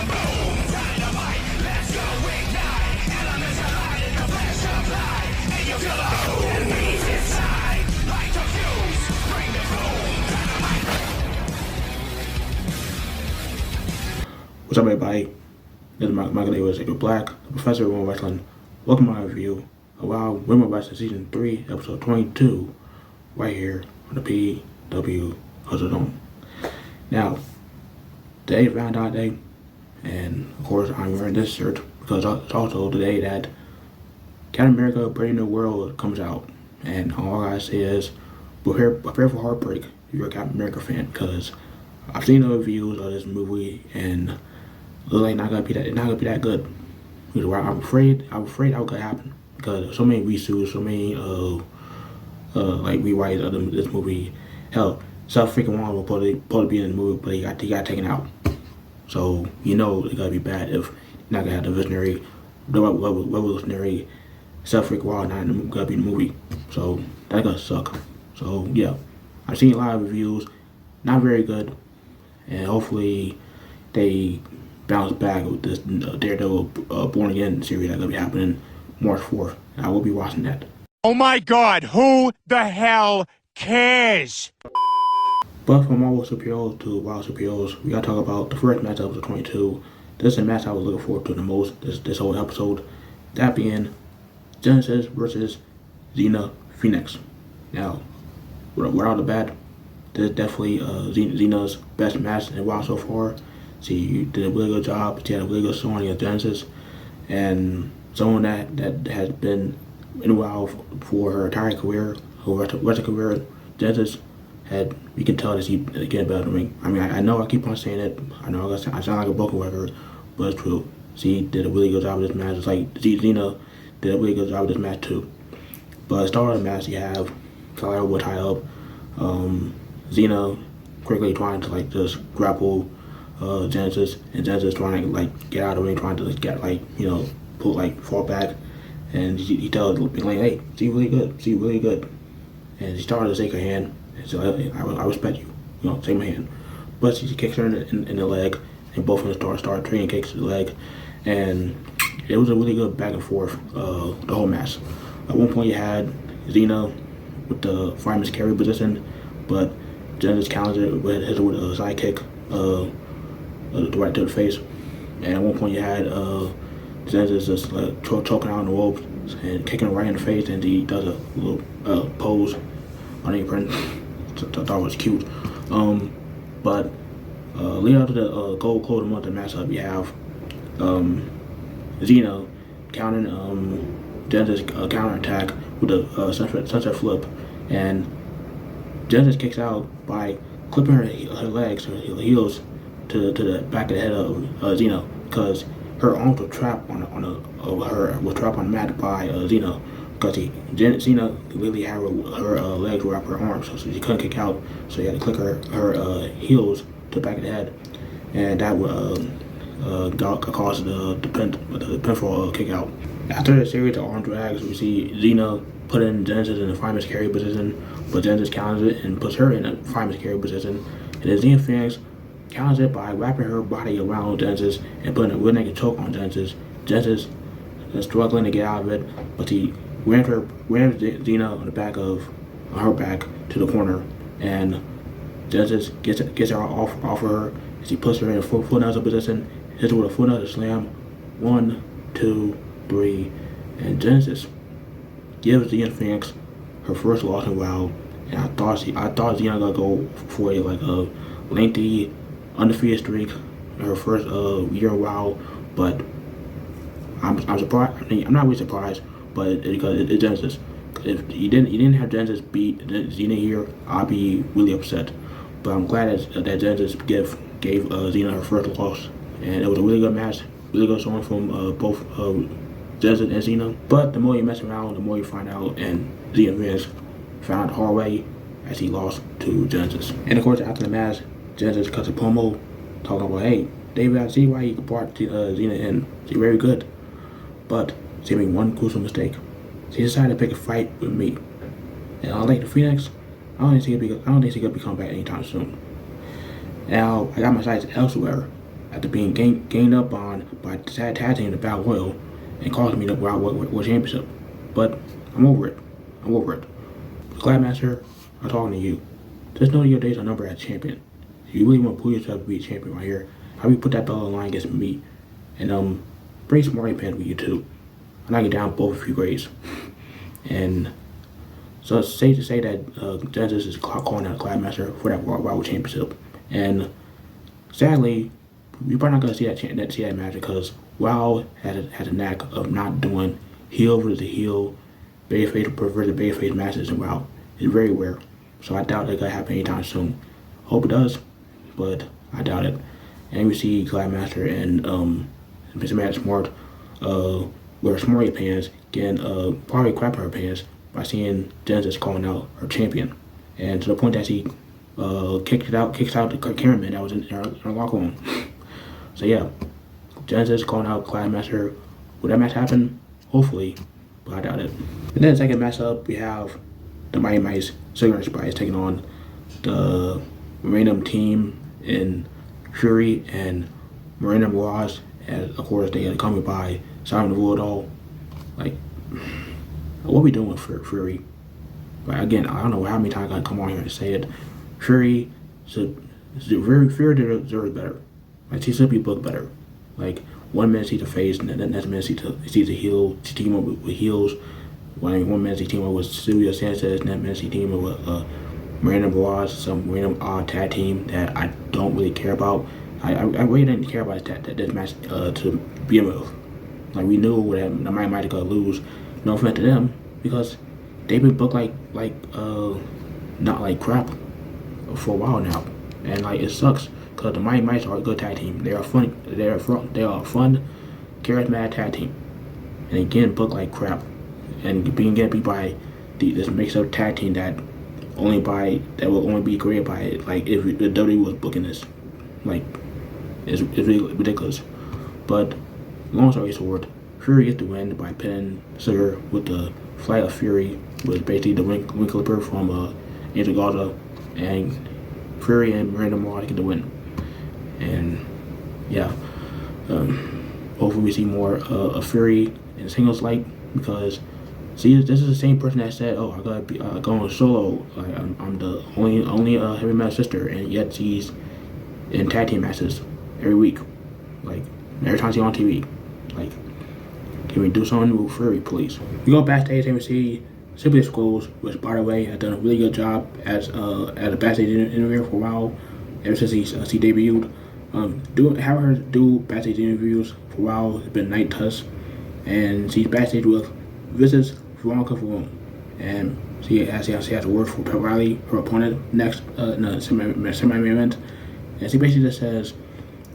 What's up, everybody? This is Michael Davis, your Black, the Professor of Women Wrestling. Welcome to my review of our Women Wrestling Season 3, Episode 22, right here on the PW Hustle Dome. Now, today is Valentine's Day, and of course, I'm wearing this shirt because it's also the day that Captain America Brave New World comes out. And all I gotta say is, prepare for heartbreak if you're a Captain America fan, because I've seen the reviews of this movie and looks like it's not gonna be that good. You know, I'm afraid how it could happen because so many reshoots, so many like rewrites of this movie. Hell, South freaking Wong was supposed to be in the movie, but he got taken out. So you know it's gonna be bad if you're not gonna have the visionary, revolutionary South freaking Wong not gonna be in the movie. So that's gonna suck. So yeah, I've seen a lot of reviews, not very good, and hopefully they bounce back with this Daredevil Born Again series that's gonna be happening March 4th. And I will be watching that. Oh my God, who the hell cares? But from Marvel superheroes to Wild superheroes, we gotta talk about the first match of episode 22. This is a match I was looking forward to the most this whole episode. That being Genesis versus Xena Phoenix. Now, right off the bat, this is definitely Xena's best match in a while so far. She did a really good job. She had a really good showing against Genesis, and someone that has been in a while for her entire career, her wrestling career. Genesis you can tell that she's getting better than me. I mean, I know I keep on saying it. I know I sound like a broken record, but it's true. She did a really good job with this match. It's like Xena did a really good job with this match too. But at the start of the match, you have Chella would tie up Xena quickly trying to like just grapple Genesis, and Genesis trying to like get out of the ring, trying to like, get like, you know, pull like fall back, and he tells like, hey, she's really good, and she started to shake her hand, and so I respect you, you know, shake my hand, but she kicks her in the leg, and both of them start trading kicks to the leg, and it was a really good back and forth the whole match. At one point you had Xena with the fireman's carry position, but Genesis counters it with a sidekick, right to the face. And at one point you had Genesis just like choking out on the ropes and kicking right in the face, and he does a little pose on the apron. I thought it was cute. But leading up to the gold closing month matchup, you have Xena countering Genesis counter attack with a sunset flip, and Genesis kicks out by clipping her legs, her heels, to the back of the head of Xena, because her arms were trapped on the mat by Xena, because Xena literally had her legs wrapped her arms, so she couldn't kick out, so you had to click her heels to the back of the head, and that would cause the pinfall kick out. After the series of arm drags, we see Xena put in Genesis in the fireman's carry position, but Genesis counters it and puts her in a fireman's carry position, and then Xena Phoenix counters it by wrapping her body around Genesis and putting a rear naked choke on Genesis. Genesis is struggling to get out of it, but he rams Xena on the back on her back to the corner, and Genesis gets her off of her as he puts her in a full nuzzle position, hits her with a full nuzzle slam. 1, 2, 3, and Genesis gives Xena Phoenix her first loss in a while, and I thought Xena gonna go for a lengthy undefeated streak in her first year in a while, but I'm surprised. I mean, I'm not really surprised, but because it's Genesis. If you didn't have Genesis beat Xena here, I'd be really upset. But I'm glad that Genesis gave Xena her first loss, and it was a really good match, really good showing from both Genesis and Xena. But the more you mess around, the more you find out, and Xena Phoenix found out the hard way as he lost to Genesis. And of course, after the match, Genesis cuts a promo talking about, hey, David, I see why you brought Xena in. She's very good, but she made one crucial mistake. She decided to pick a fight with me, and unlike the Phoenix, I don't think she's gonna be coming back anytime soon. Now I got my sights elsewhere, after being gained up on by the tag team, the Battle Royal, and causing me to go out with championship. But I'm over it. I'm over it. Gladmaster, I'm talking to you. Just know your days are numbered as champion. If you really want to pull yourself to be a champion right here, how you put that belt on the line against me? And bring some more pants with you too. I'm knocking down both of you grades. And so it's safe to say that Genesis is calling out Gladmaster for that World Championship. And sadly, you're probably not going to see that match because WoW has a knack of not doing heel versus heel, babyface versus babyface matches in WoW. It's very rare. So I doubt it's going to happen anytime soon. Hope it does, but I doubt it. And we see Gladmaster and Mr. Matt Smart wear smarty pants, getting probably crap her pants by seeing Genesis calling out her champion. And to the point that she kicks out the cameraman that was in her locker room. So yeah, Genesis calling out Gladmaster. Will that match happen? Hopefully, but I doubt it. And then the second matchup, we have the Mighty Mice Signature Spies taking on the random team in Fury and Miranda Mirage. And of course, they are accompanied by Simon the Voodoo. Like, what are we doing for Fury? Like, again, I don't know how many times I gotta come on here and say it. Fury deserves better. Like, she should be booked better. Like, one minute she's the face, and then the next minute she's a heel. She team up with heels. One minute she team up with Sylvia Sanchez, and that minute she team up with Miranda Mirage, some random odd tag team that I don't really care about. I really didn't care about this match to begin with. Like, we knew that the Mighty Mighty gonna lose. No offense to them, because they've been booked like not like crap for a while now, and like it sucks because the Mighty Mice are a good tag team. They are fun. They are a fun, charismatic tag team, and again booked like crap, and being get beat by this mix-up tag team that will only be created by like if the WWE was booking this, like it's really ridiculous. But long story short, Fury gets the win by pinning Sugar with the Flight of Fury, was basically the wing clipper from Angel Gaza, and Fury and Miranda Mirage get the win. And yeah, hopefully we see more of Fury in singles light, because see, this is the same person that said, "Oh, I gotta be going solo. Like, I'm the only heavy metal sister," and yet she's in tag team matches every week. Like every time she's on TV. Like, can we do something with Fury, please? We go backstage and we see Simply Schools, which by the way has done a really good job as a backstage interviewer for a while, ever since she debuted. Having her do backstage interviews for a while has been night touch, and she's backstage with visits Veronica VaRoom, and she has to work for Pat Riley, her opponent, next in the semi-main event, and she basically just says,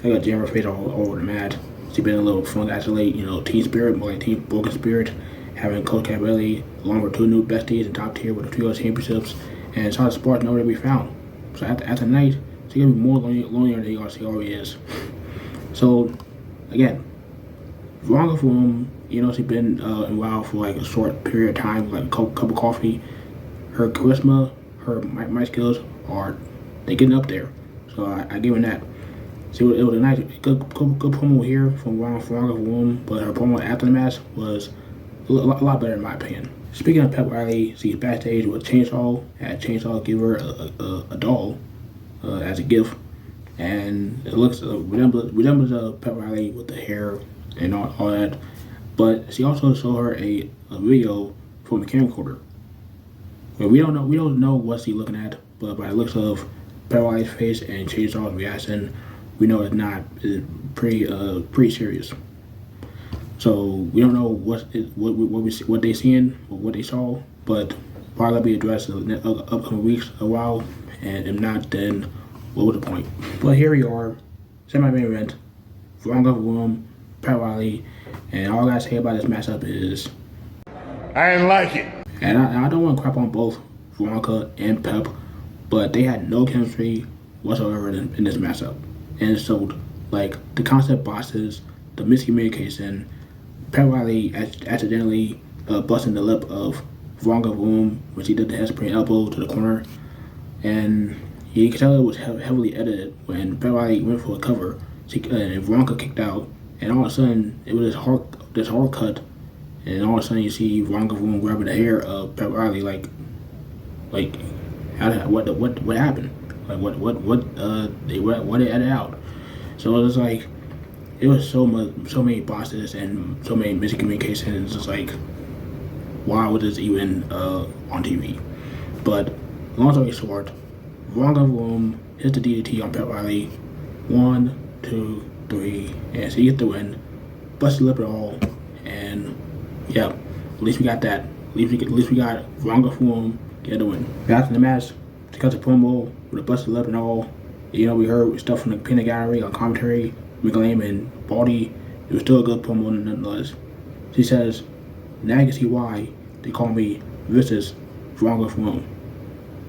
"I got jam her face all over the mat." She's been a little fun athlete, team spirit, more like team broken spirit, having Coach Cabelli along with two new besties in top tier with the trio championships, and Charlotte Sparks nowhere to be found. So after night, she's gonna be more lonelier than she already is. So again, Veronica VaRoom, she's been in WoW for like a short period of time, like a cup of coffee. Her charisma, her mic skills they getting up there. So I give her that. So it was a nice, good promo here from Veronica VaRoom, but her promo after the match was a lot better in my opinion. Speaking of Pat Riley, she's backstage with Chainsaw. Had Chainsaw give her a doll as a gift, and it looks resembles Pat Riley with the hair and all that. But she also showed her a video from the camcorder. We don't know what she's looking at, but by the looks of Pat Riley's face and Chainsaw's reaction, we know it's pretty serious. So we don't know what they seeing or what they saw, but probably be addressed in the upcoming weeks a while, and if not, then what was the point? But here we are, semi-main event, Veronica VaRoom, Pat Riley, and all I gotta say about this matchup is I didn't like it. And I don't want to crap on both Veronica and Pep, but they had no chemistry whatsoever in this matchup. And so, like, the concept bosses, the miscommunication, Pat Riley accidentally busting the lip of Veronica VaRoom when she did the headspring elbow to the corner. And you can tell it was heavily edited when Pat Riley went for a cover. and Veronica kicked out, and all of a sudden it was this hard cut, and all of a sudden you see Veronica VaRoom grabbing the hair of Pat Riley, like what happened? Like what they added out? So it was like it was so many bosses and so many miscommunications. It's just like why was this even on TV? But long story short, Veronica VaRoom hits the DDT on Pat Riley. 1, 2, 3, and she gets the win. Busted lip it all, and yeah, at least we got that. At least we got Veronica VaRoom get the win. After the match, she cuts a promo with a busted lip and all. You know, we heard stuff from the peanut gallery on commentary, McLean and Baldy. It was still a good promo nonetheless. She says, now you can see why they call me Vicious Veronica VaRoom.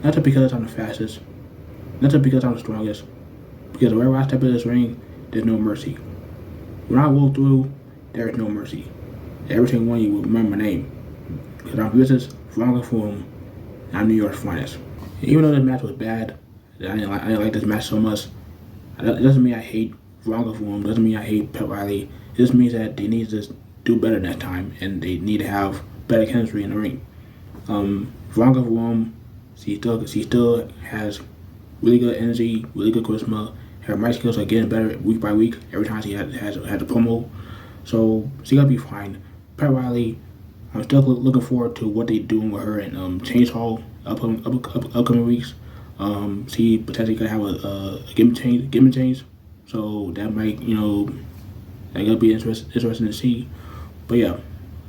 Not just because I'm the fastest, not just because I'm the strongest, because wherever I step in this ring, there's no mercy. When I walk through, there is no mercy. Every single one of you will remember my name. Because I'm Vicious Veronica VaRoom, and I'm New York's finest. And even though this match was bad, I didn't like this match so much, it doesn't mean I hate Veronica VaRoom, doesn't mean I hate Pat Riley. It just means that they need to do better next time, and they need to have better chemistry in the ring. Veronica VaRoom, she still has really good energy, really good charisma. Her mic skills are getting better week by week. Every time she has a promo, so she gotta be fine. Pat Riley, I'm still looking forward to what they doing with her in Change Hall upcoming weeks. She potentially could have a gimmick change, so that might that could be interesting to see. But yeah,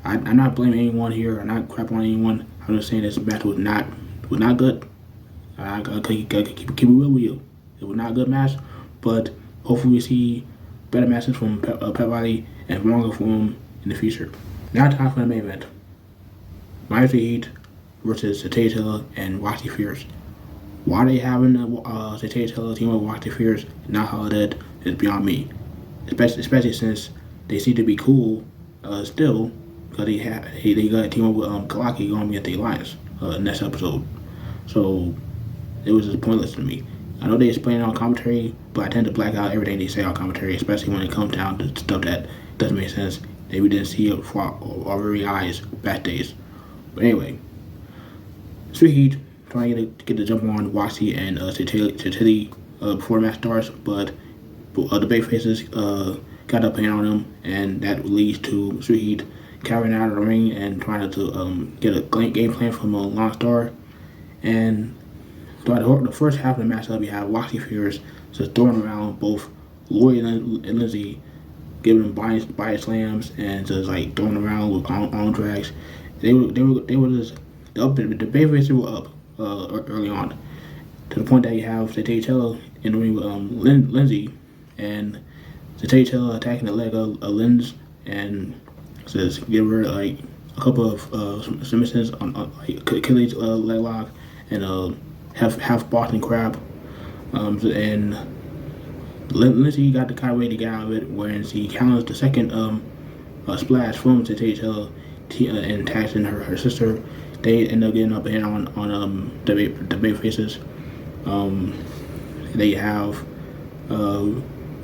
I'm not blaming anyone here. I'm not crapping on anyone. I'm just saying this match was not good. I gotta keep it real with you. It was not a good match, but hopefully we see better matches from Pat Riley and Veronica VaRoom in the future. Now time for the main event. Miami Heat versus Chella and Roxxy Fierce. Why they having Chella team with Roxxy Fierce, not how it did, is beyond me. Especially since they seem to be cool still, because they got a team up with Kalaki going to be at the Alliance next episode. So it was just pointless to me. I know they explain it on commentary, but I tend to black out everything they say on commentary, especially when it comes down to stuff that doesn't make sense. That we didn't see it for our very eyes backstage. But anyway, Street Heat trying to get the jump on Roxxy and Chantilly before the match starts, but the Bayfaces got up hand on them, and that leads to Street Heat carrying out of the ring and trying to get a game plan from a Long Star. And throughout the first half of the matchup, you have Roxxy Fierce just throwing around both Lori and Lindsay, giving them body slams and just like throwing around with arm drags. They were just up. The Bayfaces were up early on, to the point that you have Chella in the ring with Lindsay, and Chella attacking the leg of Linz, and just give her like a couple of submissions on like Achilles leg lock and half Boston crab, and Lindsay got the kind of way to get out of it when she counters the second splash from Chella and tags in her sister. They end up getting up in on the Bayfaces. They have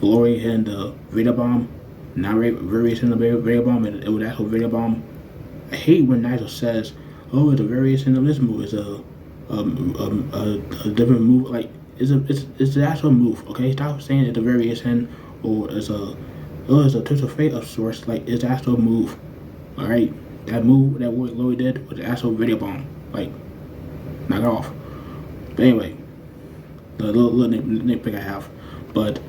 Lori hitting the Veda Bomb, not variation of the Veda Bomb, it was actual Veda Bomb. I hate when Nigel says, "Oh, it's a variation of this move. It's a different move." Like it's the actual move. Okay, stop saying it's a variation or it's a twist of fate of sorts. Like it's the actual move. All right, that move that Lori did was the actual Veda Bomb. Like, knock it off. But anyway, the little nitpick I have, but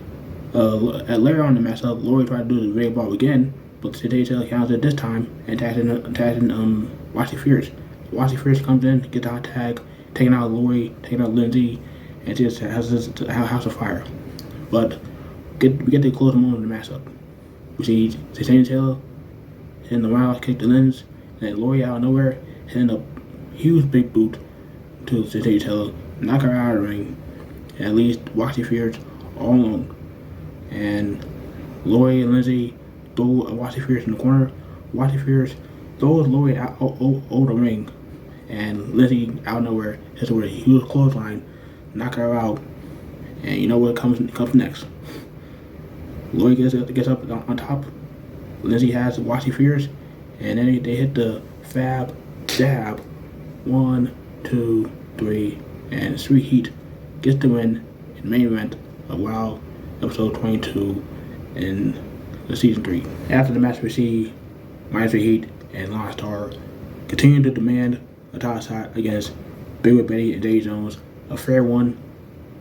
later on in the matchup, Lori tried to do the Veda Bomb again, but Chella counted this time and tagging Roxxy Fierce. Roxxy Fierce comes in, gets out tag, taking out Lori, taking out Lindsay, and just has this house of fire. But we get the close moment of the matchup. We see Chella hitting the round kick to Linz, and then Lori out of nowhere hitting a huge big boot to Chella, knock her out of the ring, and at least Roxxy Fierce all alone. And Lori and Lindsay throw Roxxy Fierce in the corner. Roxxy Fierce throws Lori out over the ring, and Lindsay out of nowhere hits her with a huge clothesline, knock her out. And you know what comes next? Lloyd gets up on top. Lindsay has Washi Fears, and then they hit the Fab Dab. 1, 2, 3, and Sweet Heat gets the win in main event of WoW episode 22 in the season 3. After the match, we see Sweet Heat and Lon Star continue to demand a title shot against Big Red Betty and Jay Jones, a fair one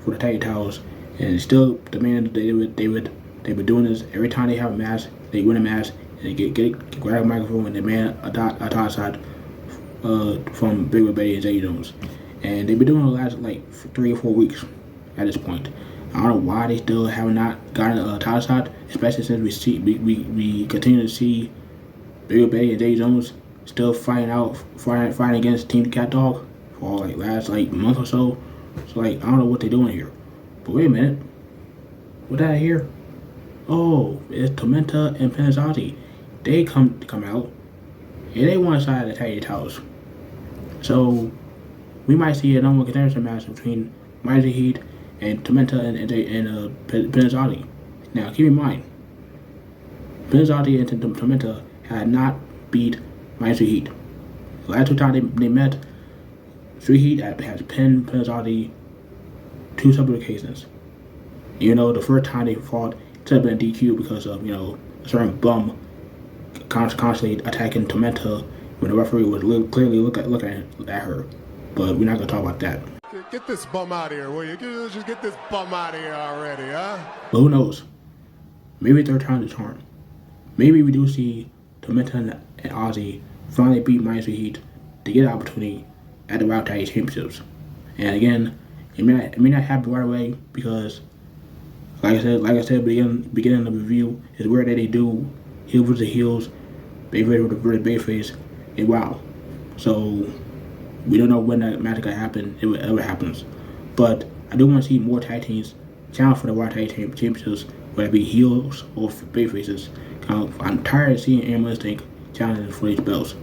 for the tag titles, and still demanded that they've been doing this every time they have a match. They win a match and they grab a microphone and demand a title shot from Big Red Betty and Jay Jones, and they've been doing it the last like 3 or 4 weeks at this point. I don't know why they still have not gotten a title shot, especially since we continue to see Big Red Betty and Jay Jones still fighting against Team Cat Dog for like last like month or so. So like I don't know what they're doing here. But wait a minute, what did I hear? Oh, it's Tormenta and Penazati. They come out and they want to side the tag titles. So we might see a number contender match between Mighty Heat and Tormenta and Penazati. Now keep in mind, Penazati and Tormenta had not beat Mighty Heat. The last 2 times they met, Sweet Heat has pinned Penazati 2 separate occasions. You know, the first time they fought, it should have been a DQ because of, you know, a certain bum constantly attacking Tormenta when the referee was clearly looking at her. But we're not going to talk about that. Get this bum out of here, will you? Just get this bum out of here already, huh? But who knows? Maybe third time's the charm. Maybe we do see Tormenta and Ozzy finally beat Mighty Heat to get an opportunity at the Wild Tag Championships. And again, it may not happen right away because, like I said, beginning of the review is where they do heel versus heels, babyface versus babyface, and WoW. So we don't know when that match is gonna happen, if it ever happens. But I do want to see more tag teams challenge for the Wild Tag Championships, whether it be heels or babyfaces. I'm tired of seeing Animal Instinct challenging for these belts.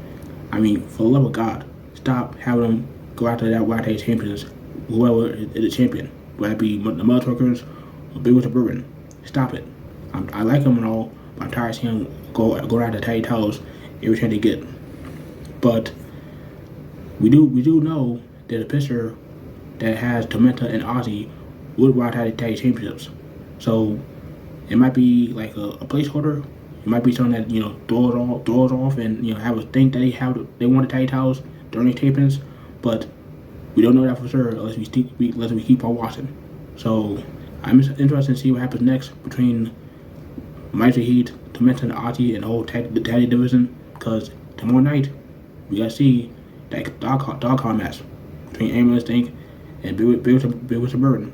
I mean, for the love of God, stop having them go after that Wild Tag Champions, whoever is the champion, whether it be the Mud Truckers or Big Witch Bourbon. Stop it. I like them and all, but I'm tired of seeing them go after tag titles every chance they get. But we do know there's a picture that has Tormenta and Ozzy with Wild Tag Championships. So it might be like a placeholder. It might be something that, you know, throws off and, you know, have us think that they want the tag titles during the tapings, but we don't know that for sure unless we keep on watching. So I'm interested to see what happens next between Mighty Heat, Tormenta and Ozzy, and the whole tag division, because tomorrow night we gotta see that dog collar match between Animal Instinct and Big Witch Bourbon,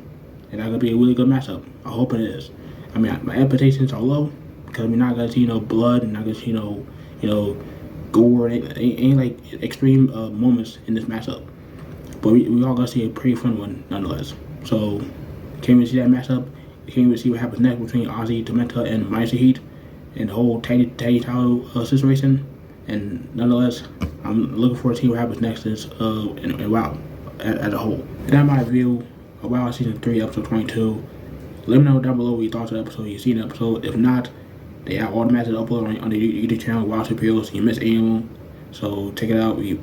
and that's gonna be a really good matchup. I hope it is. I mean, my expectations are low because we're not gonna see no blood and not gonna see no gore. Ain't like extreme moments in this matchup, but we all gonna see a pretty fun one nonetheless. So can't wait to see that matchup. Can't wait to see what happens next between Ozzy, Tormenta, and Mighty Heat, and the whole tag title situation. And nonetheless, I'm looking forward to see what happens next in WoW as a whole. And that's my review of WoW Season 3, Episode 22. Let me know down below what you thought of the episode, you seen the episode. If not, they have all the matches uploaded on the YouTube channel, WoW Superheroes, so you miss any of them. So check it out when you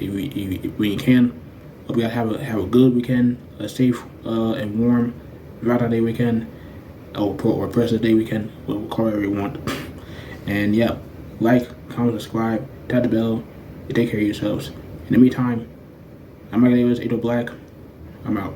can. Hope you guys have a good weekend, a safe and warm Valentine's Day weekend, or President's Day weekend, whatever you want. And yeah, like, comment, subscribe, tap the bell, and take care of yourselves. In the meantime, I'm Mike Davis, Ado Black. I'm out.